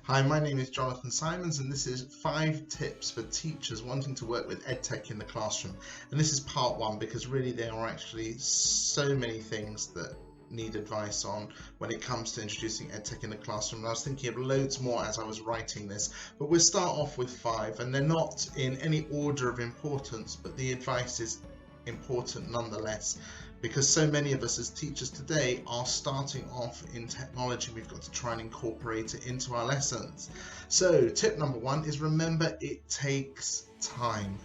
Hi, my name is Jonathan Simons, and this is 5 tips for teachers wanting to work with EdTech in the classroom. And this is part 1 because really there are actually so many things that need advice on when it comes to introducing EdTech in the classroom. And I was thinking of loads more as I was writing this, but we'll start off with 5, and they're not in any order of importance, but the advice is important nonetheless, because so many of us as teachers today are starting off in technology. We've got to try and incorporate it into our lessons. So tip number 1 is remember it takes time.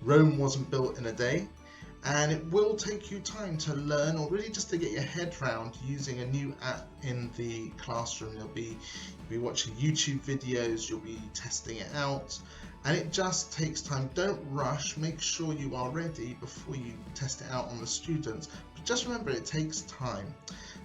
Rome wasn't built in a day, and it will take you time to learn, or really just to get your head round using a new app in the classroom. You'll be watching YouTube videos, you'll be testing it out, and it just takes time. Don't rush, make sure you are ready before you test it out on the students, but just remember it takes time.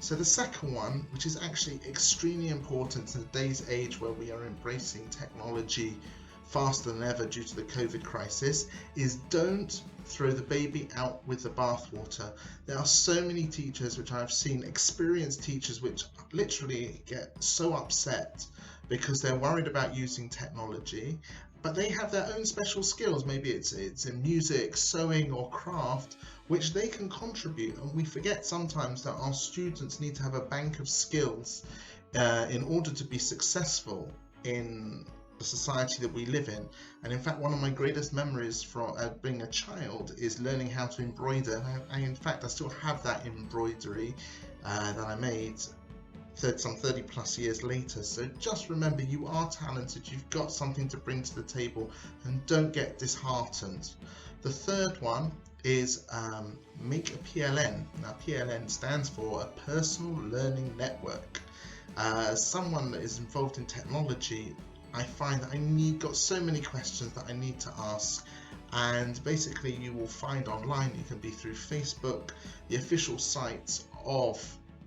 So the second one, which is actually extremely important in today's age where we are embracing technology faster than ever due to the COVID crisis, is don't throw the baby out with the bathwater. There are so many teachers which I've seen, experienced teachers, which literally get so upset because they're worried about using technology, but they have their own special skills. Maybe it's in music, sewing or craft, which they can contribute, and we forget sometimes that our students need to have a bank of skills in order to be successful in the society that we live in. And in fact, one of my greatest memories from being a child is learning how to embroider. In fact, I still have that embroidery that I made some 30 plus years later. So just remember, you are talented, you've got something to bring to the table, and don't get disheartened. The third one is make a PLN. Now, PLN stands for a personal learning network. As someone that is involved in technology, I find that got so many questions that I need to ask, and basically you will find online, it can be through Facebook, the official sites of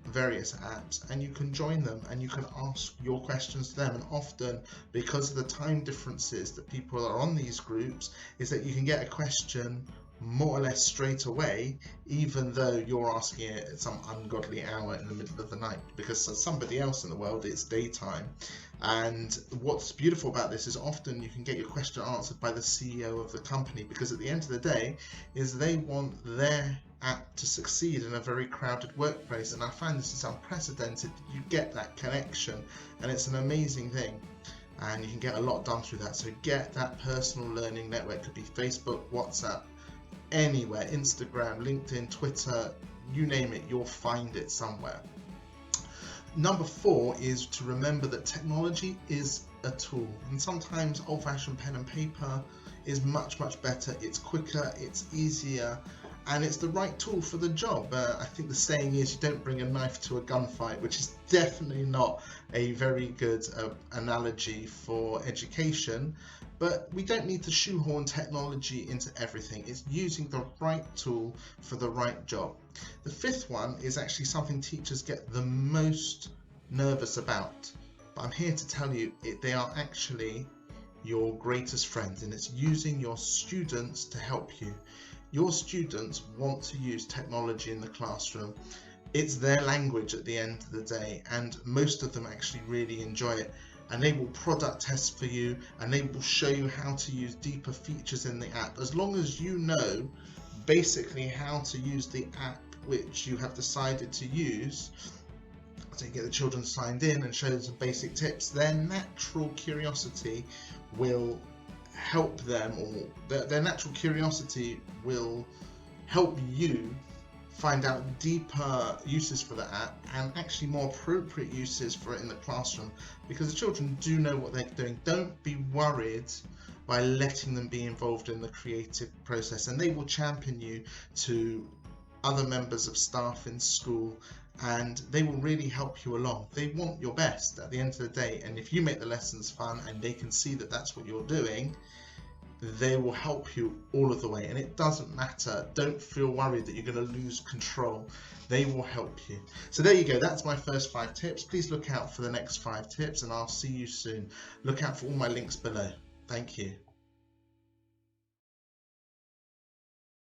various apps, and you can join them and you can ask your questions to them. And often, because of the time differences that people are on these groups, is that you can get a question more or less straight away, even though you're asking it at some ungodly hour in the middle of the night, because for somebody else in the world it's daytime. And what's beautiful about this is often you can get your question answered by the CEO of the company, because at the end of the day is they want their app to succeed in a very crowded workplace. And I find this is unprecedented. You get that connection, and it's an amazing thing, and you can get a lot done through that. So get that personal learning network. It could be Facebook, WhatsApp, anywhere, Instagram, LinkedIn, Twitter, you name it, you'll find it somewhere. Number 4 is to remember that technology is a tool, and sometimes old-fashioned pen and paper is much better. It's quicker, it's easier, and it's the right tool for the job. I think the saying is you don't bring a knife to a gunfight, which is definitely not a very good analogy for education, but we don't need to shoehorn technology into everything. It's using the right tool for the right job. The 5th one is actually something teachers get the most nervous about, but I'm here to tell you they are actually your greatest friends, and it's using your students to help you. Your students want to use technology in the classroom. It's their language at the end of the day, and most of them actually really enjoy it. And they will product test for you, and they will show you how to use deeper features in the app. As long as you know basically how to use the app which you have decided to use, to get the children signed in and show them some basic tips, their natural curiosity will help them, or their natural curiosity will help you find out deeper uses for the app, and actually more appropriate uses for it in the classroom, because the children do know what they're doing. Don't be worried by letting them be involved in the creative process, and they will champion you to other members of staff in school, and they will really help you along. They want your best at the end of the day, and if you make the lessons fun and they can see that that's what you're doing, they will help you all of the way. And it doesn't matter, don't feel worried that you're going to lose control. They will help you. So there you go, that's my first 5 tips. Please look out for the next 5 tips, and I'll see you soon. Look out for all my links below. Thank you.